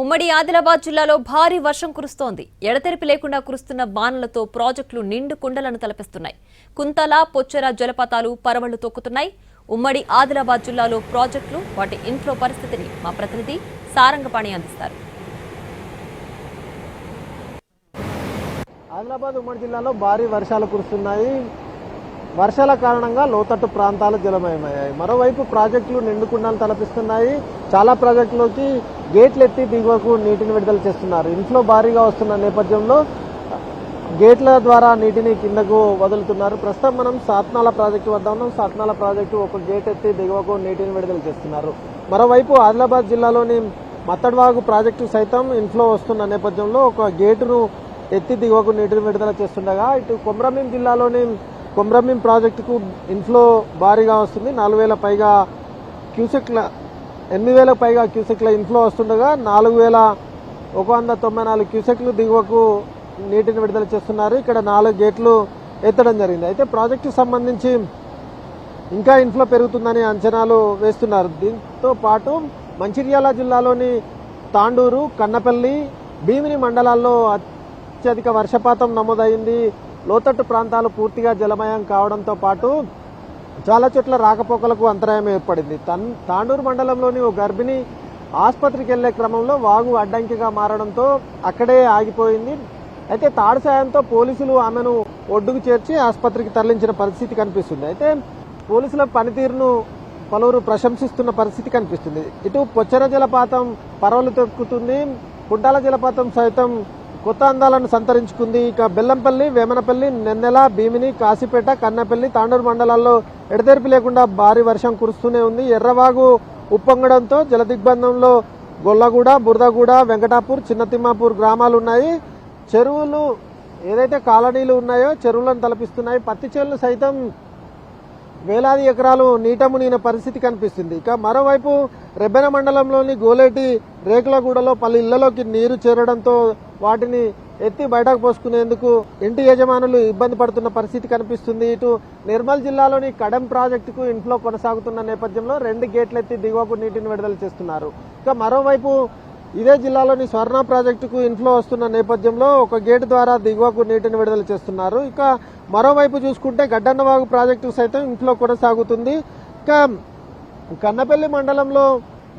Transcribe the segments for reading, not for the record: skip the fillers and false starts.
ఉమ్మడి ఆదిలాబాద్ జిల్లాలో భారీ వర్షం కురుస్తోంది. ఎడతెరిపి లేకుండా కురుస్తున్న వానలతో ప్రాజెక్టులు నిండు కుండలను తలపిస్తున్నాయి. కుంతల, పొచ్చెర జలపాతాలు పరవళ్లు తొక్కుతున్నాయి. ఉమ్మడి ఆదిలాబాద్ జిల్లాలో ప్రాజెక్టులు వాటి ఇన్ఫ్లో పరిస్థితిని మా ప్రతినిధి సారంగపాణి అందిస్తారు. ఆదిలాబాద్ ఉమ్మడి జిల్లాలో భారీ వర్షాలు కురుస్తున్నాయి. వర్షాల కారణంగా లోతట్టు ప్రాంతాలు జలమయమయ్యాయి. మరోవైపు ప్రాజెక్టులు నిండుకుండాలు తలపిస్తున్నాయి. చాలా ప్రాజెక్టులోకి గేట్లు ఎత్తి దిగువకు నీటిని విడుదల చేస్తున్నారు. ఇన్ఫ్లో భారీగా వస్తున్న నేపథ్యంలో గేట్ల ద్వారా నీటిని కిందకు వదులుతున్నారు. ప్రస్తుతం మనం సాత్నాల ప్రాజెక్టు వద్ద ఉన్నాం. సాత్నాల ప్రాజెక్టు ఒక గేట్ ఎత్తి దిగువకు నీటిని విడుదల చేస్తున్నారు. మరోవైపు ఆదిలాబాద్ జిల్లాలోని మత్తడ్వాగు ప్రాజెక్టు సైతం ఇన్ఫ్లో వస్తున్న నేపథ్యంలో ఒక గేటును ఎత్తి దిగువకు నీటిని విడుదల చేస్తుండగా ఇటు కొమ్రమీం జిల్లాలోని కొమ్రమీం ప్రాజెక్టుకు ఇన్ఫ్లో భారీగా వస్తుంది. 4,000 పైగా క్యూసెక్ల 8,000 పైగా క్యూసెక్ల ఇన్ఫ్లో వస్తుండగా 4,194 క్యూసెక్లు దిగువకు నీటిని విడుదల చేస్తున్నారు. ఇక్కడ 4 గేట్లు ఎత్తడం జరిగింది. అయితే ప్రాజెక్టుకు సంబంధించి ఇంకా ఇన్ఫ్లో పెరుగుతుందని అంచనాలు వేస్తున్నారు. దీంతో పాటు మంచిర్యాల జిల్లాలోని తాండూరు, కన్నపల్లి, భీమిని మండలాల్లో అత్యధిక వర్షపాతం నమోదైంది. లోతట్టు ప్రాంతాలు పూర్తిగా జలమయం కావడంతో పాటు చాలా చోట్ల రాకపోకలకు అంతరాయం ఏర్పడింది. తాండూరు మండలంలోని ఓ గర్భిణి ఆసుపత్రికి వెళ్లే క్రమంలో వాగు అడ్డంకిగా మారడంతో అక్కడే ఆగిపోయింది. అయితే తాడు సాయంతో పోలీసులు ఆమెను ఒడ్డుకు చేర్చి ఆసుపత్రికి తరలించిన పరిస్థితి కనిపిస్తుంది. అయితే పోలీసుల పనితీరును పలువురు ప్రశంసిస్తున్న పరిస్థితి కనిపిస్తుంది. ఇటు పొచ్చెర జలపాతం పరవలు తొక్కుతుంది. కుంటాల జలపాతం సైతం కొత్త అందాలను సంతరించుకుంది. ఇక బెల్లంపల్లి, వేమనపల్లి, నెన్నెల, భీమిని, కాశీపేట, కన్నపల్లి, తాండూరు మండలాల్లో ఎడతెరిపి లేకుండా భారీ వర్షం కురుస్తూనే ఉంది. ఎర్రవాగు ఉప్పొంగడంతో జలదిగ్బంధంలో గొల్లగూడ, బురదగూడ, వెంకటాపూర్, చిన్నతిమ్మాపూర్ గ్రామాలు ఉన్నాయి. చెరువులు ఏదైతే కాలనీలు ఉన్నాయో చెరువులను తలపిస్తున్నాయి. పత్తి చేనులు సైతం వేలాది ఎకరాలు నీట మునిగిన పరిస్థితి కనిపిస్తుంది. ఇక మరోవైపు రెబ్బెన మండలంలోని గోలేటి, రేకులగూడలో పలు ఇళ్లలోకి నీరు చేరడంతో వాటిని ఎత్తి బయటకు పోసుకునేందుకు ఇంటి యజమానులు ఇబ్బంది పడుతున్న పరిస్థితి కనిపిస్తుంది. ఇటు నిర్మల్ జిల్లాలోని కడెం ప్రాజెక్టుకు ఇన్ఫ్లో కొనసాగుతున్న నేపథ్యంలో 2 గేట్లు ఎత్తి దిగువకు నీటిని విడుదల చేస్తున్నారు. ఇక మరోవైపు ఇదే జిల్లాలోని స్వర్ణ ప్రాజెక్టుకు ఇన్ఫ్లో వస్తున్న నేపథ్యంలో ఒక గేటు ద్వారా దిగువకు నీటిని విడుదల చేస్తున్నారు. ఇక మరోవైపు చూసుకుంటే గడ్డన్నవాగు ప్రాజెక్టు సైతం ఇన్ఫ్లో కొనసాగుతుంది. ఇక కన్నపల్లి మండలంలో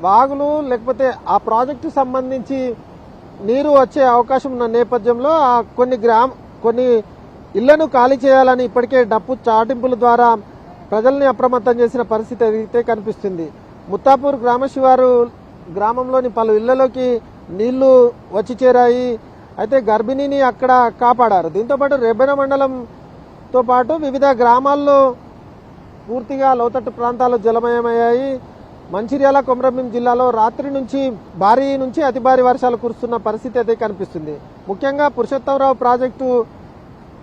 వాగులు లేకపోతే ఆ ప్రాజెక్టు సంబంధించి నీరు వచ్చే అవకాశం ఉన్న నేపథ్యంలో కొన్ని ఇళ్లను ఖాళీ చేయాలని ఇప్పటికే డప్పు చాటింపుల ద్వారా ప్రజల్ని అప్రమత్తం చేసిన పరిస్థితి అయితే కనిపిస్తుంది. ముత్తాపూర్ గ్రామశివారు గ్రామంలోని పలు ఇళ్లలోకి నీళ్లు వచ్చి చేరాయి. అయితే గర్భిణిని అక్కడ కాపాడారు. దీంతో పాటు రెబ్బెన మండలంతో పాటు వివిధ గ్రామాల్లో పూర్తిగా లోతట్టు ప్రాంతాలు జలమయమయ్యాయి. మంచిర్యాల, కొమరంభీం జిల్లాలో రాత్రి నుంచి భారీ నుంచి అతి భారీ వర్షాలు కురుస్తున్న పరిస్థితి అయితే కనిపిస్తుంది. ముఖ్యంగా పురుషోత్తమరావు ప్రాజెక్టు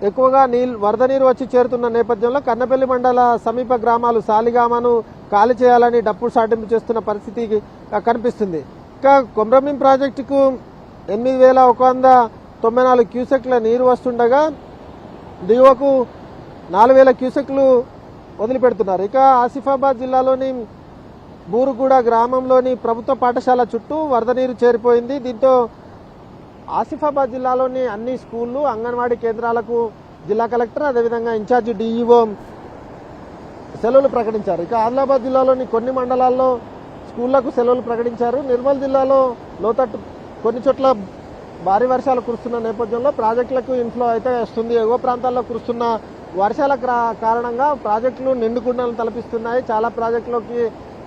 ఎక్కువగా వరద నీరు వచ్చి చేరుతున్న నేపథ్యంలో కన్నపల్లి మండల సమీప గ్రామాలు సాలిగామను ఖాళీ చేయాలని డప్పు సాటింపు చేస్తున్న పరిస్థితి కనిపిస్తుంది. ఇంకా కొమరంభీం ప్రాజెక్టుకు 8,194 క్యూసెక్ల నీరు వస్తుండగా దిగువకు 4,000 క్యూసెక్లు వదిలిపెడుతున్నారు. ఇక ఆసిఫాబాద్ జిల్లాలోని బూరుగూడ గ్రామంలోని ప్రభుత్వ పాఠశాల చుట్టూ వరద నీరు చేరిపోయింది. దీంతో ఆసిఫాబాద్ జిల్లాలోని అన్ని స్కూళ్లు, అంగన్వాడీ కేంద్రాలకు జిల్లా కలెక్టర్ అదేవిధంగా ఇన్ఛార్జి డిఈఓ సెలవులు ప్రకటించారు. ఇక ఆదిలాబాద్ జిల్లాలోని కొన్ని మండలాల్లో స్కూళ్లకు సెలవులు ప్రకటించారు. నిర్మల్ జిల్లాలో లోతట్టు కొన్ని చోట్ల భారీ వర్షాలు కురుస్తున్న నేపథ్యంలో ప్రాజెక్టులకు ఇన్ఫ్లో అయితే వస్తుంది. ఎగువ ప్రాంతాల్లో కురుస్తున్న వర్షాల కారణంగా ప్రాజెక్టులు నిండుకుండలను తలపిస్తున్నాయి. చాలా ప్రాజెక్టులోకి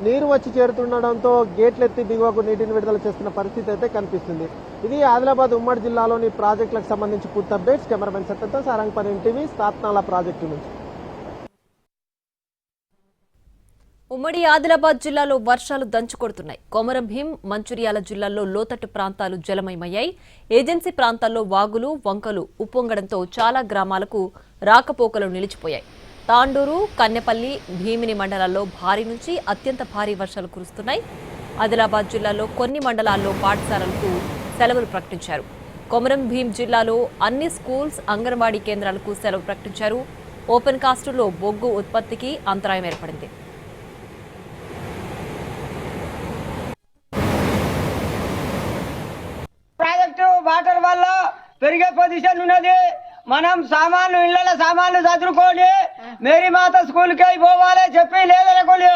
నీరు వచ్చి చేరుతుండడంతో గేట్లు ఎత్తి దిగువకు నీటిని విడుదల చేస్తున్న పరిస్థితి అయితే కనిపిస్తుంది. ఇది ఆదిలాబాద్ ఉమ్మడి జిల్లాలోని ప్రాజెక్టులకు సంబంధించి పూర్తి అప్డేట్స్. కెమెరామెన్ సత్యంతో సారంగపాణి టీవీ, సాత్నాల ప్రాజెక్టు నుంచి. ఉమ్మడి ఆదిలాబాద్ జిల్లాలో వర్షాలు దంచుకొడుతున్నాయి. కొమరంభీం, మంచిర్యాల జిల్లాల్లో లోతట్టు ప్రాంతాలు జలమయమయ్యాయి. ఏజెన్సీ ప్రాంతాల్లో వాగులు, వంకలు ఉప్పొంగడంతో చాలా గ్రామాలకు రాకపోకలు నిలిచిపోయాయి. తాండూరు, కన్నెపల్లి, భీమిని మండలాల్లో భారీ నుంచి అత్యంత భారీ వర్షాలు కురుస్తున్నాయి. ఆదిలాబాద్ జిల్లాలో కొన్ని మండలాల్లో పాఠశాలలకు సెలవులు ప్రకటించారు. కొమరంభీం జిల్లాలో అన్ని స్కూల్స్, అంగన్వాడీ కేంద్రాలకు సెలవు ప్రకటించారు. ఓపెన్ కాస్టులో బొగ్గు ఉత్పత్తికి అంతరాయం ఏర్పడింది. పెరిగే పొజిషన్ ఉన్నది. మనం సామాన్లు ఇళ్ళ సామాన్లు చదువుకొని మేరీ మాత స్కూల్కి పోవాలి చెప్పి లేదనుకోలే.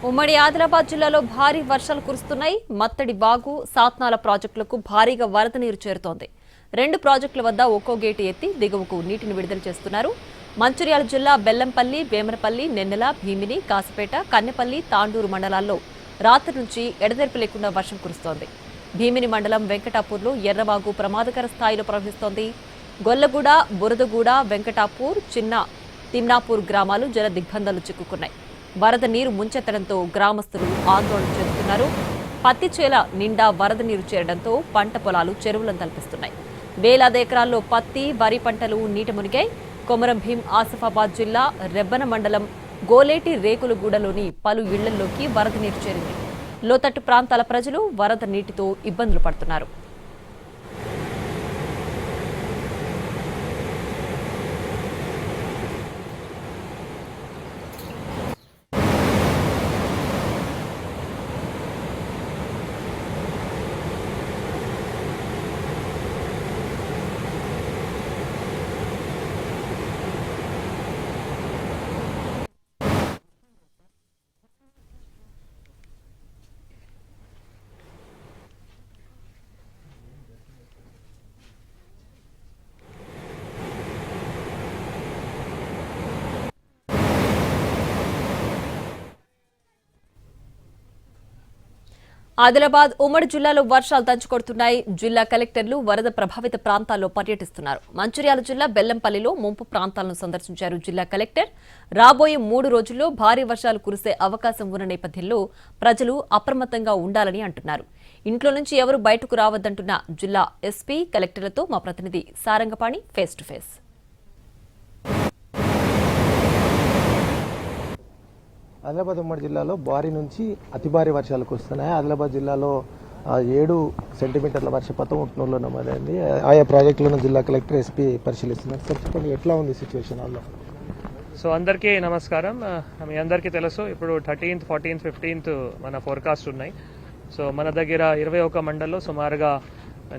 ఉమ్మడి ఆదిలాబాద్ జిల్లాలో భారీ వర్షాలు కురుస్తున్నాయి. మత్తడి వాగు, సాత్నాల ప్రాజెక్టులకు భారీగా వరద నీరు చేరుతోంది. 2 ప్రాజెక్టుల వద్ద ఒక్కో గేటు ఎత్తి దిగువకు నీటిని విడుదల చేస్తున్నారు. మంచిర్యాల జిల్లా బెల్లంపల్లి, వేమనపల్లి, నెన్నెల, భీమిని, కాసిపేట, కన్నెపల్లి, తాండూరు మండలాల్లో రాత్రి నుంచి ఎడతెరిపి లేకుండా వర్షం కురుస్తోంది. భీమిని మండలం వెంకటాపూర్లో ఎర్రవాగు ప్రమాదకర స్థాయిలో ప్రవహిస్తోంది. గొల్లగూడ, బురదగూడ, వెంకటాపూర్, చిన్న తిమ్నాపూర్ గ్రామాలు జల దిగ్బంధాలు చిక్కుకున్నాయి. వరద నీరు ముంచెత్తడంతో గ్రామస్తులు ఆందోళన చెందుతున్నారు. పత్తి చేల నిండా వరద నీరు చేరడంతో పంట పొలాలు చెరువులను తలపిస్తున్నాయి. వేలాది ఎకరాల్లో పత్తి, వరి పంటలు నీట మునిగాయి. కొమరం భీం ఆసిఫాబాద్ జిల్లా రెబ్బన మండలం గోలేటి రేకులగూడలోని పలు ఇళ్లలోకి వరద నీరు చేరింది. లోతట్టు ప్రాంతాల ప్రజలు వరద నీటితో ఇబ్బందులు పడుతున్నారు. ఆదిలాబాద్ ఉమ్మడి జిల్లాలో వర్షాలు దంచుకొడుతున్నాయి. జిల్లా కలెక్టర్లు వరద ప్రభావిత ప్రాంతాల్లో పర్యటిస్తున్నారు. మంచిర్యాల జిల్లా బెల్లంపల్లిలో ముంపు ప్రాంతాలను సందర్శించారు జిల్లా కలెక్టర్. రాబోయే 3 రోజుల్లో భారీ వర్షాలు కురిసే అవకాశం ఉన్న నేపథ్యంలో ప్రజలు అప్రమత్తంగా ఉండాలని అంటున్నారు. ఇంట్లో నుంచి ఎవరూ బయటకు రావద్దంటున్న జిల్లా ఎస్పీ, కలెక్టర్లతో మా ప్రతినిధి Sarangapani face to face. Adilabad ఉమ్మడి జిల్లాలో భారీ నుంచి అతి భారీ వర్షాలు కురుస్తున్నాయి. ఆదిలాబాద్ జిల్లాలో 7 సెంటీమీటర్ల వర్షపాతం ఉట్నూరులో నమోదైంది. ఆయా ప్రాజెక్టులను జిల్లా కలెక్టర్, ఎస్పీ పరిశీలిస్తున్నారు. సార్ చెప్పండి, ఎట్లా ఉంది సిచ్యువేషన్ వాళ్ళు? సో అందరికీ నమస్కారం. మీ అందరికీ తెలుసు ఇప్పుడు 13th, 14th, 15th మన ఫోర్కాస్ట్ ఉన్నాయి. సో మన దగ్గర 21 మండల్లో సుమారుగా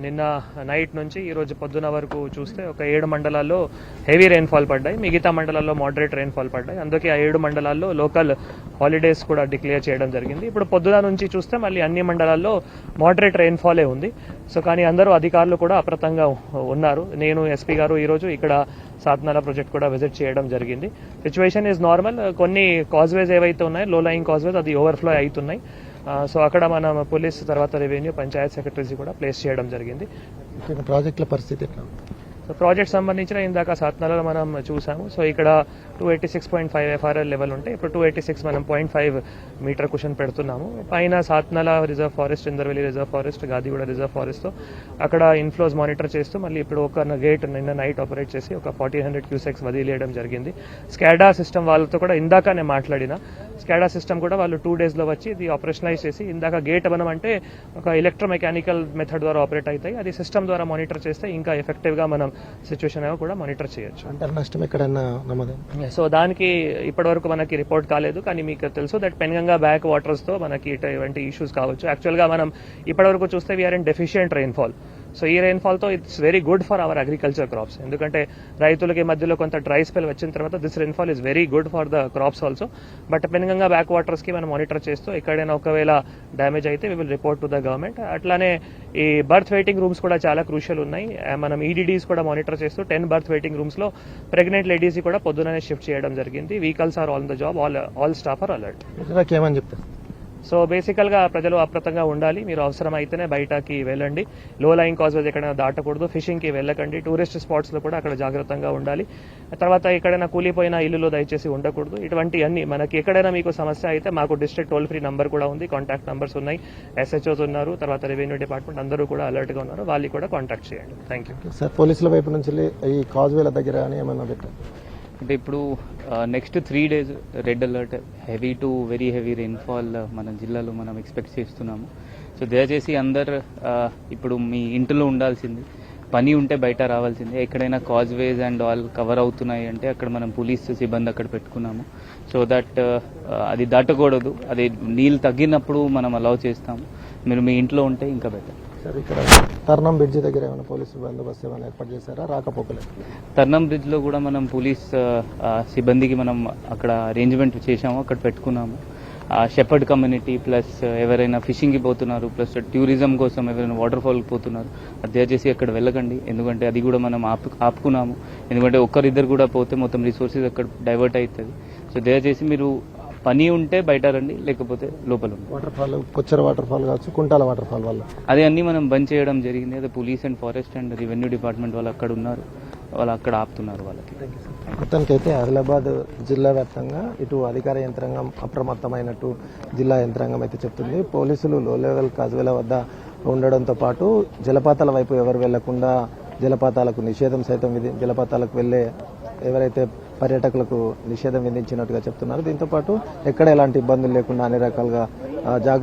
నిన్న నైట్ నుంచి ఈరోజు పొద్దున వరకు చూస్తే ఒక 7 మండలాల్లో హెవీ రెయిన్ఫాల్ పడ్డాయి. మిగతా మండలాల్లో మోడరేట్ రెయిన్ఫాల్ పడ్డాయి. అందుకే ఆ 7 మండలాల్లో లోకల్ హాలిడేస్ కూడా డిక్లేర్ చేయడం జరిగింది. ఇప్పుడు పొద్దున నుంచి చూస్తే మళ్ళీ అన్ని మండలాల్లో మోడరేట్ రెయిన్ఫాలే ఉంది. సో కానీ అందరూ అధికారులు కూడా అప్రమత్తంగా ఉన్నారు. నేను ఎస్పీ గారు ఈరోజు ఇక్కడ సాత్నాల ప్రాజెక్ట్ కూడా విజిట్ చేయడం జరిగింది. Situation is normal. కొన్ని కాజ్వేస్ ఏవైతే ఉన్నాయో లో లయింగ్ కాజ్వేస్ అది ఓవర్ఫ్లో అవుతున్నాయి. సో అక్కడ మనం పోలీస్, తర్వాత రెవెన్యూ, పంచాయత్ సెక్రటరీస్ కూడా ప్లేస్ చేయడం జరిగింది. ప్రాజెక్టుల పరిస్థితి ఎట్లా? సో ప్రాజెక్ట్ సంబంధించిన ఇందాక సాత్నాలలో మనం చూసాము. సో ఇక్కడ 286.5 FRL లెవెల్ ఉంటే ఇప్పుడు 286 మనం 0.5 మీటర్ కుషన్ పెడుతున్నాము. పైన Sathnala reserve forest, Indervelli reserve forest, Gadiguda reserve ఫారెస్ట్తో అక్కడ ఇన్ఫ్లోస్ మానిటర్ చేస్తూ మళ్ళీ ఇప్పుడు ఒక గేట్ నిన్న నైట్ ఆపరేట్ చేసి ఒక 1400 క్యూసెక్స్ వదిలేయడం జరిగింది. స్కాడా సిస్టమ్ వాళ్ళతో కూడా ఇందాక నేను మాట్లాడిన స్కాడా సిస్టమ్ కూడా వాళ్ళు 2 డేస్లో వచ్చి ఇది ఆపరేషనలైజ్ చేసి ఇందాక గేట్ మనం అంటే ఒక ఎలక్ట్రోమెకానికల్ మెథడ్ ద్వారా ఆపరేట్ అవుతాయి. అది సిస్టమ్ ద్వారా మానిటర్ చేస్తే ఇంకా ఎఫెక్టివ్గా మనం సిచ్యువేషన్ కూడా మానిటర్ చేయొచ్చు. అంటారు నష్టం ఎక్కడన్నా నమోదైంది? సో దానికి ఇప్పటివరకు మనకి రిపోర్ట్ కాలేదు. కానీ మీకు తెలుసు దట్ పెన్గంగా బ్యాక్ వాటర్స్తో మనకి ఇటువంటి ఇష్యూస్ కావచ్చు. యాక్చువల్గా మనం ఇప్పటివరకు చూస్తే we are in deficient rainfall. So ఈ రెయిన్ఫాల్తో it's very good for our agriculture crops. ఎందుకంటే రైతులకి మధ్యలో కొంత డ్రై స్పెల్ వచ్చిన తర్వాత this rainfall is very good for the crops also. But Penganga back వాటర్స్కి మనం మానిటర్ చేస్తూ ఎక్కడైనా ఒకవేళ డ్యామేజ్ అయితే we will report to the government. అట్లానే ఈ బర్త్ వెయిటింగ్ రూమ్స్ కూడా చాలా క్రూషియల్ ఉన్నాయి. మనం ఈడీడీస్ కూడా మానిటర్ చేస్తూ 10 బర్త్ వెయిటింగ్ రూమ్స్లో ప్రెగ్నెంట్ లేడీస్ కూడా పొద్దుననే షిఫ్ట్ చేయడం జరిగింది. Vehicles are on the job, all staff are alert. ఏమని చెప్తారు? సో బేసికల్గా ప్రజలు అప్రమత్తంగా ఉండాలి. మీరు అవసరం అయితేనే బయటకి వెళ్ళండి. లో లయింగ్ కాజ్వేస్ ఎక్కడైనా దాటకూడదు. ఫిషింగ్కి వెళ్ళకండి. టూరిస్ట్ స్పాట్స్లో కూడా అక్కడ జాగ్రత్తగా ఉండాలి. తర్వాత ఎక్కడైనా కూలిపోయిన ఇల్లులో దయచేసి ఉండకూడదు. ఇటువంటి అన్ని మనకి ఎక్కడైనా మీకు సమస్య అయితే మాకు డిస్ట్రిక్ట్ టోల్ ఫ్రీ నంబర్ కూడా ఉంది, కాంటాక్ట్ నంబర్స్ ఉన్నాయి, SHOs ఉన్నారు, తర్వాత రెవెన్యూ డిపార్ట్మెంట్ అందరూ కూడా అలర్ట్గా ఉన్నారు. వాళ్ళు కూడా కాంటాక్ట్ చేయండి. Thank you. సార్ పోలీసుల వైపు నుంచి ఈ కాజ్వేల దగ్గర ఏమన్నా పెట్టారు? అంటే ఇప్పుడు next 3 days red alert, heavy to very heavy rainfall మన జిల్లాలో మనం ఎక్స్పెక్ట్ చేస్తున్నాము. సో దయచేసి అందరు ఇప్పుడు మీ ఇంట్లో ఉండాల్సింది, పని ఉంటే బయట రావాల్సిందే. ఎక్కడైనా కాజ్వేస్ అండ్ ఆల్ కవర్ అవుతున్నాయి అంటే అక్కడ మనం పోలీస్ సిబ్బంది అక్కడ పెట్టుకున్నాము. సో దట్ అది దాటకూడదు, అది నీళ్ళు తగ్గినప్పుడు మనం అలౌ చేస్తాము. మీరు మీ ఇంట్లో ఉంటే ఇంకా బెటర్. సార్ ఇక్కడ తర్నం బ్రిడ్జి దగ్గర ఏమైనా పోలీసు బందోబస్తు ఏమైనా ఏర్పాటు చేశారా? రాకపోకలేదు. తర్నం బ్రిడ్జ్ లో కూడా మనం పోలీస్ సిబ్బందికి మనం అక్కడ అరేంజ్మెంట్ చేశాము, అక్కడ పెట్టుకున్నాము. షెపర్డ్ కమ్యూనిటీ ప్లస్ ఎవరైనా ఫిషింగ్కి పోతున్నారు, ప్లస్ టూరిజం కోసం ఎవరైనా వాటర్ ఫాల్కి పోతున్నారు, అది దయచేసి అక్కడ వెళ్ళకండి. ఎందుకంటే అది కూడా మనం ఆపుకున్నాము. ఎందుకంటే ఒక్కరిద్దరు కూడా పోతే మొత్తం రిసోర్సెస్ అక్కడ డైవర్ట్ అవుతుంది. సో దయచేసి మీరు పని ఉంటే బయట రండి, లేకపోతే లోపల ఉండండి. వాటర్ ఫాల్, కొచ్చెర వాటర్ ఫాల్ కావచ్చు, కుంటాల వాటర్ ఫాల్ వల్ల అది అన్ని మనం బంద్ చేయడం జరిగింది. అదే police and forest and revenue department వాళ్ళు అక్కడ ఉన్నారు, వాళ్ళు అక్కడ ఆపుతున్నారు వాళ్ళకి. మొత్తానికైతే ఆదిలాబాద్ జిల్లా వ్యాప్తంగా ఇటు అధికార యంత్రాంగం అప్రమత్తమైనట్టు జిల్లా యంత్రాంగం అయితే చెప్తుంది. పోలీసులు లో లెవెల్ కాజువేల వద్ద ఉండడంతో పాటు జలపాతాల వైపు ఎవరు వెళ్లకుండా జలపాతాలకు నిషేధం సైతం జలపాతాలకు వెళ్లే ఎవరైతే పర్యాటకులకు నిషేధం విధించినట్టుగా చెప్తున్నారు. దీంతో పాటు ఎక్కడ ఎలాంటి ఇబ్బందులు లేకుండా అన్ని రకాలుగా జాగ్రత్త